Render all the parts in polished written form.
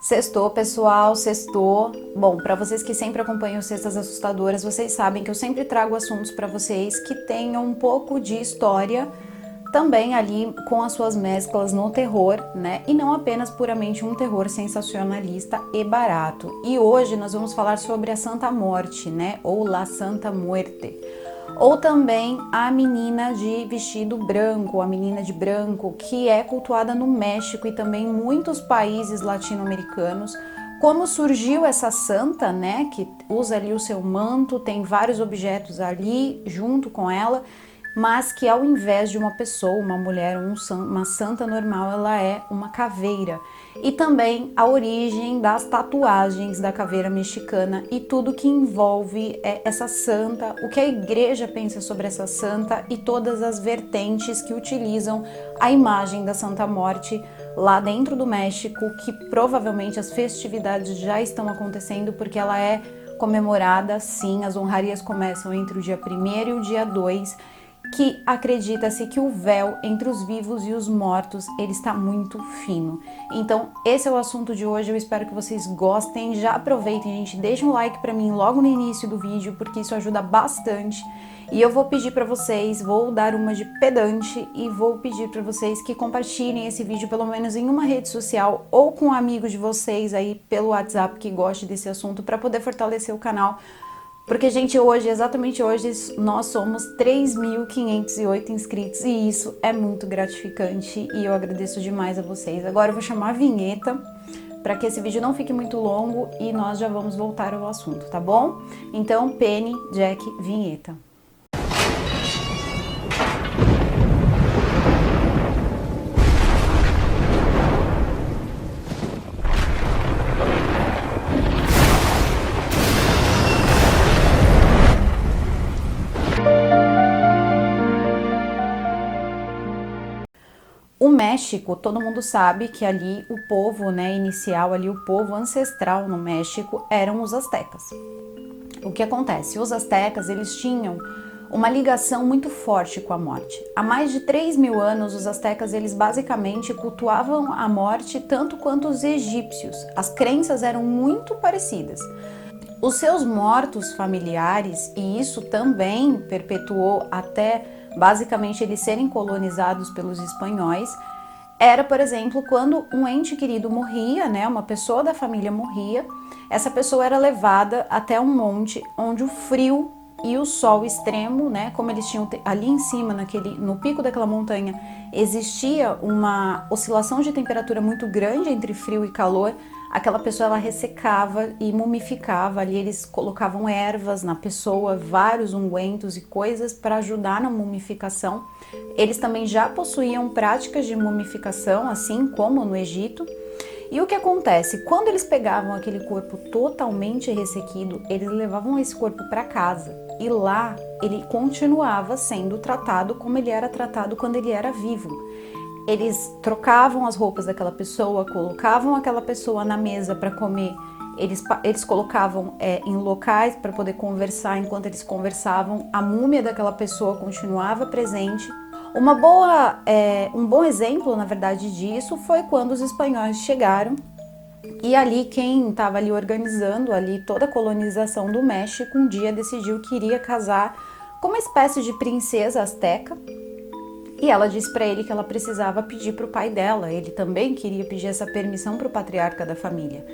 Sextou, pessoal, sextou. Bom, para vocês que sempre acompanham Sextas Assustadoras, vocês sabem que eu sempre trago assuntos para vocês que tenham um pouco de história, também ali com as suas mesclas no terror, né? E não apenas puramente um terror sensacionalista e barato. E hoje nós vamos falar sobre a Santa Morte, né? Ou La Santa Muerte. Ou também a menina de vestido branco, a menina de branco, que é cultuada no México e também em muitos países latino-americanos. Como surgiu essa santa, né, que usa ali o seu manto, tem vários objetos ali junto com ela, mas que ao invés de uma pessoa, uma mulher, uma santa normal, ela é uma caveira. E também a origem das tatuagens da caveira mexicana e tudo que envolve essa santa, o que a igreja pensa sobre essa santa e todas as vertentes que utilizam a imagem da Santa Morte lá dentro do México, que provavelmente as festividades já estão acontecendo porque ela é comemorada, sim, as honrarias começam entre o dia 1º e o dia 2, que acredita-se que o véu entre os vivos e os mortos, ele está muito fino. Então, esse é o assunto de hoje, eu espero que vocês gostem, já aproveitem, gente, deixa um like pra mim logo no início do vídeo, porque isso ajuda bastante. E eu vou pedir pra vocês, vou dar uma de pedante e vou pedir pra vocês que compartilhem esse vídeo pelo menos em uma rede social ou com amigos de vocês aí pelo WhatsApp que gostem desse assunto para poder fortalecer o canal. Porque, gente, hoje, exatamente hoje, nós somos 3.508 inscritos e isso é muito gratificante e eu agradeço demais a vocês. Agora eu vou chamar a vinheta para que esse vídeo não fique muito longo e nós já vamos voltar ao assunto, tá bom? Então, Penny, Jack, vinheta. O México, todo mundo sabe que ali o povo, né, inicial ali, o povo ancestral no México eram os astecas. O que acontece? Os astecas, eles tinham uma ligação muito forte com a morte. Há mais de 3.000 anos, os astecas, eles basicamente cultuavam a morte tanto quanto os egípcios. As crenças eram muito parecidas. Os seus mortos familiares, e isso também perpetuou até basicamente eles serem colonizados pelos espanhóis, era, por exemplo, quando um ente querido morria, né, uma pessoa da família morria, essa pessoa era levada até um monte onde o frio e o sol extremo, né, como eles tinham ali em cima, no pico daquela montanha, existia uma oscilação de temperatura muito grande entre frio e calor. Aquela pessoa, ela ressecava e mumificava, ali eles colocavam ervas na pessoa, vários ungüentos e coisas para ajudar na mumificação. Eles também já possuíam práticas de mumificação, assim como no Egito. E o que acontece? Quando eles pegavam aquele corpo totalmente ressequido, eles levavam esse corpo para casa e lá ele continuava sendo tratado como ele era tratado quando ele era vivo. Eles trocavam as roupas daquela pessoa, colocavam aquela pessoa na mesa para comer, eles colocavam em locais para poder conversar. Enquanto eles conversavam, a múmia daquela pessoa continuava presente. Um bom exemplo, na verdade, disso foi quando os espanhóis chegaram e ali quem estava ali organizando ali toda a colonização do México um dia decidiu que iria casar com uma espécie de princesa asteca. E ela disse para ele que ela precisava pedir para o pai dela, ele também queria pedir essa permissão para o patriarca da família.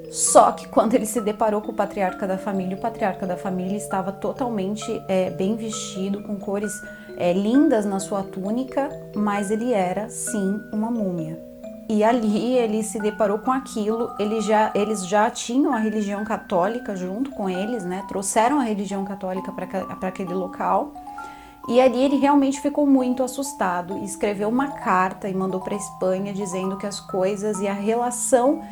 Só que quando ele se deparou com o patriarca da família estava totalmente bem vestido, com cores lindas na sua túnica, mas ele era sim uma múmia. E ali ele se deparou com aquilo, eles já tinham a religião católica junto com eles, né? Trouxeram a religião católica para aquele local. E ali ele realmente ficou muito assustado e escreveu uma carta e mandou para a Espanha dizendo que as coisas e a relação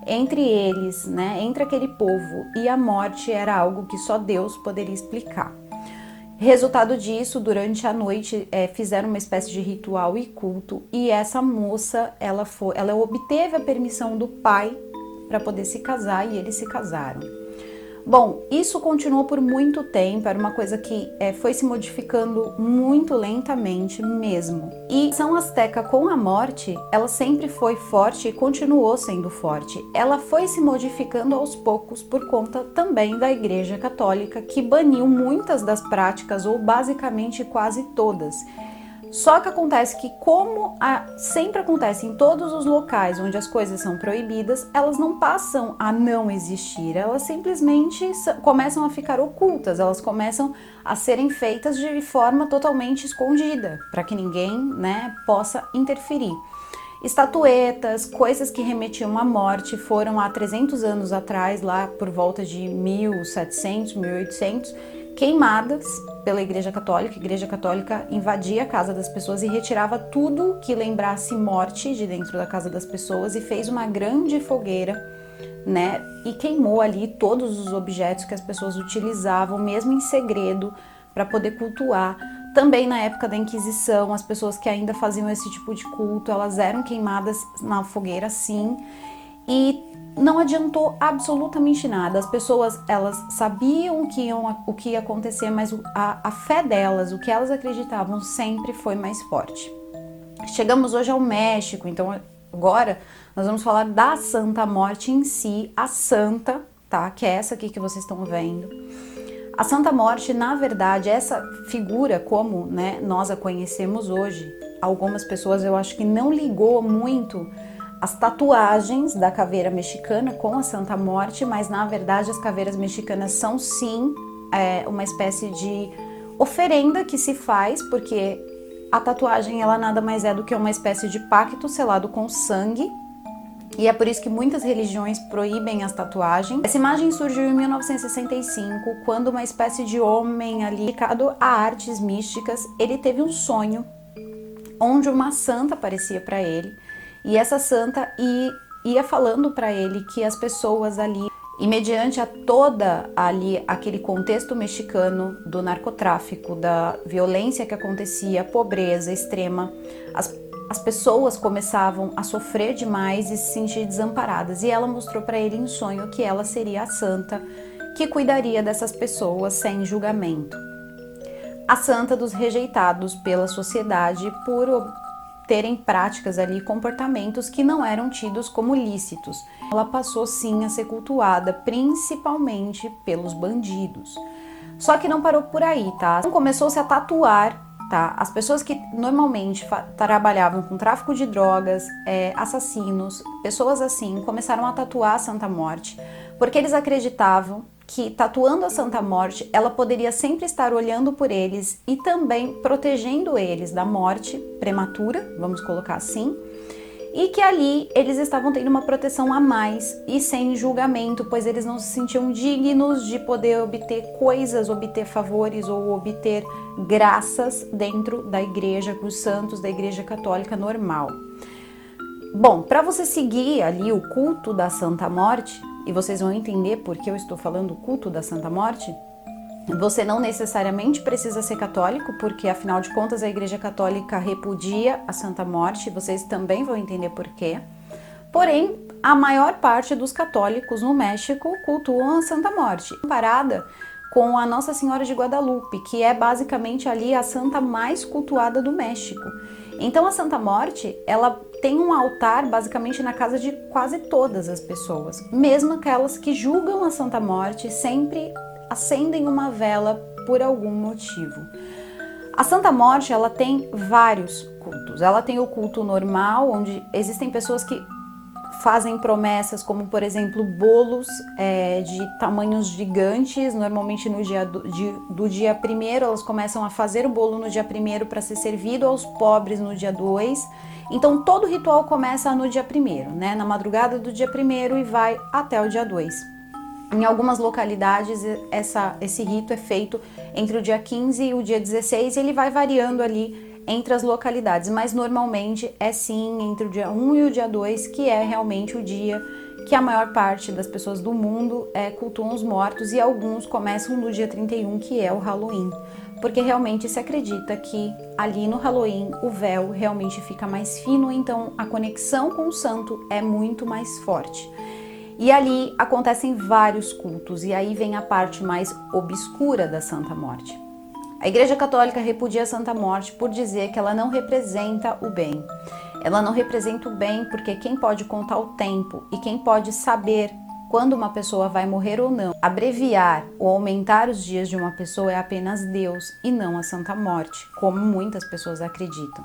entre eles, né, entre aquele povo e a morte era algo que só Deus poderia explicar. Resultado disso, durante a noite fizeram uma espécie de ritual e culto e essa moça, ela obteve a permissão do pai para poder se casar e eles se casaram. Bom, isso continuou por muito tempo, era uma coisa que foi se modificando muito lentamente mesmo. E a ação asteca com a morte, ela sempre foi forte e continuou sendo forte. Ela foi se modificando aos poucos por conta também da Igreja Católica, que baniu muitas das práticas, ou basicamente quase todas. Só que acontece que, como sempre acontece em todos os locais onde as coisas são proibidas, elas não passam a não existir, elas simplesmente começam a ficar ocultas, elas começam a serem feitas de forma totalmente escondida, para que ninguém, né, possa interferir. Estatuetas, coisas que remetiam à morte, foram há 300 anos atrás, lá por volta de 1700, 1800, queimadas pela Igreja Católica. A Igreja Católica invadia a casa das pessoas e retirava tudo que lembrasse morte de dentro da casa das pessoas e fez uma grande fogueira, né? E queimou ali todos os objetos que as pessoas utilizavam, mesmo em segredo, para poder cultuar. Também na época da Inquisição, as pessoas que ainda faziam esse tipo de culto, elas eram queimadas na fogueira, sim. E não adiantou absolutamente nada. As pessoas, elas sabiam o que ia acontecer, mas a fé delas, o que elas acreditavam, sempre foi mais forte. Chegamos hoje ao México, então agora nós vamos falar da Santa Morte em si, a santa, tá? Que é essa aqui que vocês estão vendo. A Santa Morte, na verdade, essa figura como, né, nós a conhecemos hoje, algumas pessoas eu acho que não ligou muito as tatuagens da caveira mexicana com a Santa Morte, mas na verdade as caveiras mexicanas são sim uma espécie de oferenda que se faz, porque a tatuagem ela nada mais é do que uma espécie de pacto selado com sangue, e é por isso que muitas religiões proíbem as tatuagens. Essa imagem surgiu em 1965, quando uma espécie de homem ali dedicado a artes místicas, ele teve um sonho onde uma santa aparecia para ele, e essa santa ia falando para ele que as pessoas ali, e mediante a toda ali aquele contexto mexicano do narcotráfico, da violência que acontecia, pobreza extrema, as pessoas começavam a sofrer demais e se sentir desamparadas. E ela mostrou para ele em sonho que ela seria a santa que cuidaria dessas pessoas sem julgamento. A santa dos rejeitados pela sociedade por terem práticas ali, comportamentos que não eram tidos como lícitos. Ela passou sim a ser cultuada principalmente pelos bandidos. Só que não parou por aí, tá? Então começou-se a tatuar, tá? As pessoas que normalmente trabalhavam com tráfico de drogas, assassinos, pessoas assim, começaram a tatuar a Santa Morte, porque eles acreditavam que tatuando a Santa Morte, ela poderia sempre estar olhando por eles e também protegendo eles da morte prematura, vamos colocar assim, e que ali eles estavam tendo uma proteção a mais e sem julgamento, pois eles não se sentiam dignos de poder obter coisas, obter favores ou obter graças dentro da igreja, dos santos da Igreja Católica normal. Bom, para você seguir ali o culto da Santa Morte, e vocês vão entender por que eu estou falando culto da Santa Morte, você não necessariamente precisa ser católico, porque afinal de contas a Igreja Católica repudia a Santa Morte, vocês também vão entender por quê. Porém, a maior parte dos católicos no México cultuam a Santa Morte, comparada com a Nossa Senhora de Guadalupe, que é basicamente ali a santa mais cultuada do México. Então a Santa Morte, ela tem um altar basicamente na casa de quase todas as pessoas, mesmo aquelas que julgam a Santa Morte, sempre acendem uma vela por algum motivo. A Santa Morte, ela tem vários cultos. Ela tem o culto normal, onde existem pessoas que fazem promessas, como por exemplo bolos de tamanhos gigantes. Normalmente no dia do dia 1º, elas começam a fazer o bolo no dia 1º para ser servido aos pobres no dia 2. Então todo o ritual começa no dia 1º, né? Na madrugada do dia 1º e vai até o dia 2. Em algumas localidades esse rito é feito entre o dia 15 e o dia 16, e ele vai variando ali entre as localidades, mas normalmente é sim entre o dia 1 e o dia 2, que é realmente o dia que a maior parte das pessoas do mundo cultuam os mortos, e alguns começam no dia 31, que é o Halloween, porque realmente se acredita que ali no Halloween o véu realmente fica mais fino, então a conexão com o santo é muito mais forte. E ali acontecem vários cultos, e aí vem a parte mais obscura da Santa Morte. A Igreja Católica repudia a Santa Morte por dizer que ela não representa o bem. Ela não representa o bem porque quem pode contar o tempo e quem pode saber quando uma pessoa vai morrer ou não, abreviar ou aumentar os dias de uma pessoa é apenas Deus e não a Santa Morte, como muitas pessoas acreditam.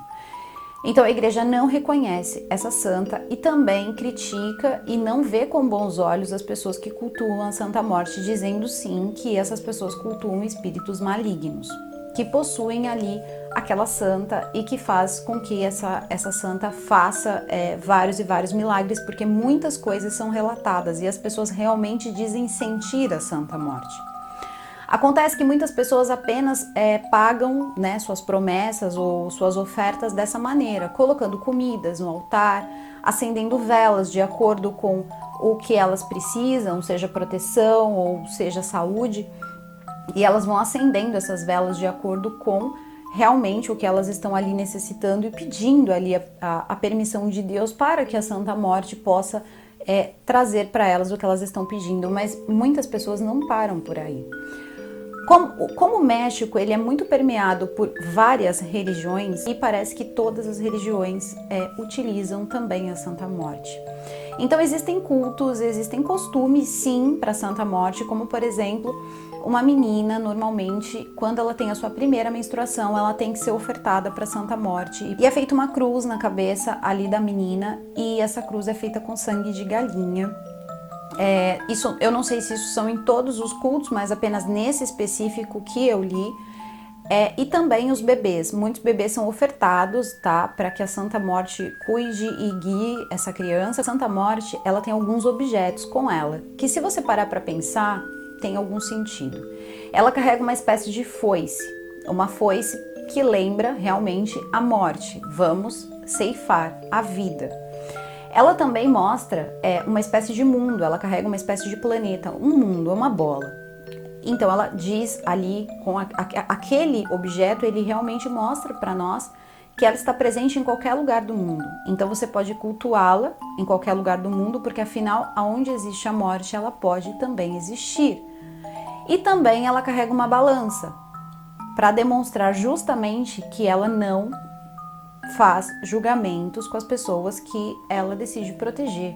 Então a igreja não reconhece essa santa e também critica e não vê com bons olhos as pessoas que cultuam a Santa Morte, dizendo sim que essas pessoas cultuam espíritos malignos, que possuem ali aquela santa e que faz com que essa santa faça vários e vários milagres, porque muitas coisas são relatadas e as pessoas realmente dizem sentir a Santa Morte. Acontece que muitas pessoas apenas pagam, né, suas promessas ou suas ofertas dessa maneira, colocando comidas no altar, acendendo velas de acordo com o que elas precisam, seja proteção ou seja saúde, e elas vão acendendo essas velas de acordo com realmente o que elas estão ali necessitando e pedindo ali a permissão de Deus para que a Santa Morte possa trazer para elas o que elas estão pedindo, mas muitas pessoas não param por aí. Como o México ele é muito permeado por várias religiões e parece que todas as religiões utilizam também a Santa Morte. Então existem cultos, existem costumes sim para a Santa Morte, como por exemplo, uma menina normalmente quando ela tem a sua primeira menstruação ela tem que ser ofertada para a Santa Morte e é feita uma cruz na cabeça ali da menina e essa cruz é feita com sangue de galinha. Isso, eu não sei se isso são em todos os cultos, mas apenas nesse específico que eu li. E também os bebês, muitos bebês são ofertados, tá, para que a Santa Morte cuide e guie essa criança. A Santa Morte, ela tem alguns objetos com ela, que se você parar para pensar, tem algum sentido. Ela carrega uma espécie de foice, uma foice que lembra realmente a morte, vamos ceifar a vida. Ela também mostra uma espécie de mundo, ela carrega uma espécie de planeta, um mundo, uma bola. Então ela diz ali, com aquele objeto, ele realmente mostra para nós que ela está presente em qualquer lugar do mundo. Então você pode cultuá-la em qualquer lugar do mundo, porque afinal, aonde existe a morte, ela pode também existir. E também ela carrega uma balança, para demonstrar justamente que ela não faz julgamentos com as pessoas que ela decide proteger.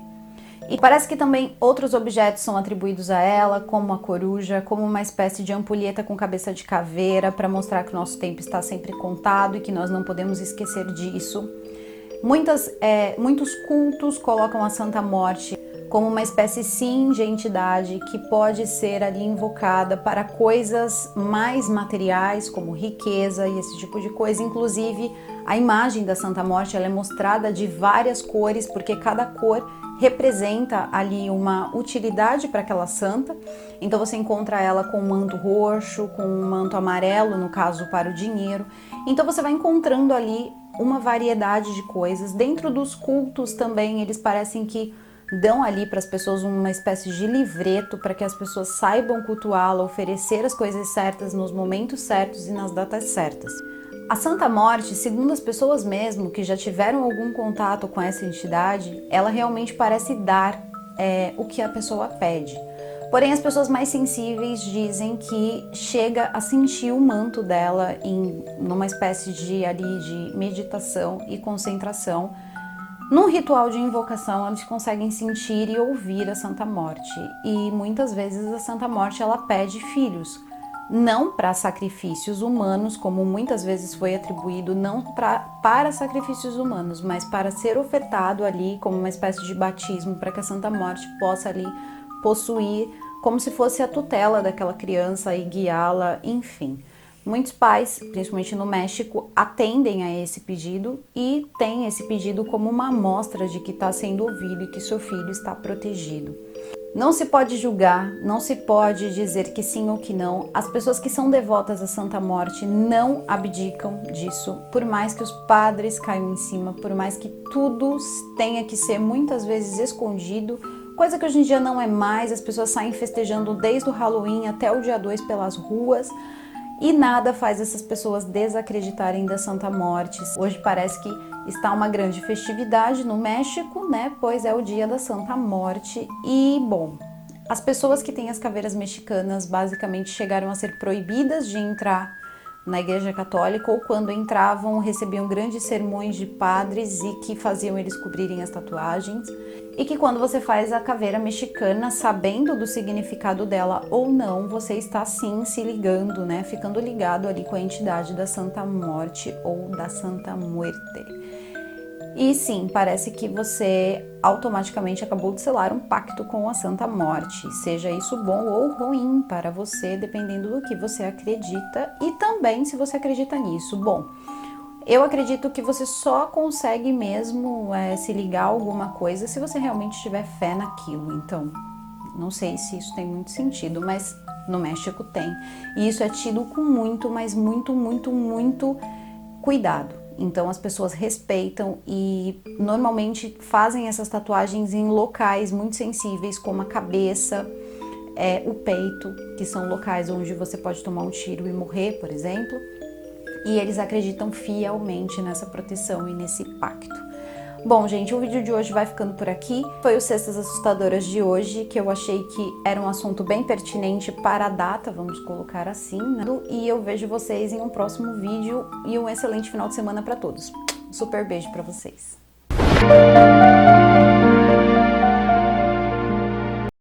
E parece que também outros objetos são atribuídos a ela, como a coruja, como uma espécie de ampulheta com cabeça de caveira, para mostrar que o nosso tempo está sempre contado e que nós não podemos esquecer disso. Muitos cultos colocam a Santa Morte como uma espécie sim de entidade que pode ser ali invocada para coisas mais materiais, como riqueza e esse tipo de coisa. Inclusive, a imagem da Santa Morte ela é mostrada de várias cores, porque cada cor representa ali uma utilidade para aquela santa. Então você encontra ela com um manto roxo, com um manto amarelo, no caso para o dinheiro. Então você vai encontrando ali uma variedade de coisas. Dentro dos cultos também, eles parecem que dão ali para as pessoas uma espécie de livreto para que as pessoas saibam cultuá-la, oferecer as coisas certas nos momentos certos e nas datas certas. A Santa Morte, segundo as pessoas mesmo que já tiveram algum contato com essa entidade, ela realmente parece dar o que a pessoa pede. Porém, as pessoas mais sensíveis dizem que chega a sentir o manto dela numa espécie de meditação e concentração. Num ritual de invocação, eles conseguem sentir e ouvir a Santa Morte. E muitas vezes a Santa Morte ela pede filhos, não para sacrifícios humanos, como muitas vezes foi atribuído, não para sacrifícios humanos, mas para ser ofertado ali como uma espécie de batismo, para que a Santa Morte possa ali possuir, como se fosse a tutela daquela criança e guiá-la, enfim. Muitos pais, principalmente no México, atendem a esse pedido e têm esse pedido como uma amostra de que está sendo ouvido e que seu filho está protegido. Não se pode julgar, não se pode dizer que sim ou que não. As pessoas que são devotas à Santa Morte não abdicam disso, por mais que os padres caiam em cima, por mais que tudo tenha que ser muitas vezes escondido, coisa que hoje em dia não é mais, as pessoas saem festejando desde o Halloween até o dia 2 pelas ruas, e nada faz essas pessoas desacreditarem da Santa Morte. Hoje parece que está uma grande festividade no México, né? Pois é o dia da Santa Morte e, bom, as pessoas que têm as caveiras mexicanas basicamente chegaram a ser proibidas de entrar na Igreja Católica, ou quando entravam recebiam grandes sermões de padres e que faziam eles cobrirem as tatuagens. E que quando você faz a caveira mexicana, sabendo do significado dela ou não, você está sim se ligando, né? Ficando ligado ali com a entidade da Santa Morte ou da Santa Muerte. E sim, parece que você automaticamente acabou de selar um pacto com a Santa Morte, seja isso bom ou ruim para você, dependendo do que você acredita e também se você acredita nisso. Bom, eu acredito que você só consegue mesmo se ligar a alguma coisa se você realmente tiver fé naquilo. Então, não sei se isso tem muito sentido, mas no México tem. E isso é tido com muito, mas muito, muito, muito cuidado. Então as pessoas respeitam e normalmente fazem essas tatuagens em locais muito sensíveis, como a cabeça, o peito, que são locais onde você pode tomar um tiro e morrer, por exemplo. E eles acreditam fielmente nessa proteção e nesse pacto. Bom, gente, o vídeo de hoje vai ficando por aqui. Foi o Cestas Assustadoras de hoje, que eu achei que era um assunto bem pertinente para a data, vamos colocar assim, né? E eu vejo vocês em um próximo vídeo e um excelente final de semana para todos. Super beijo para vocês.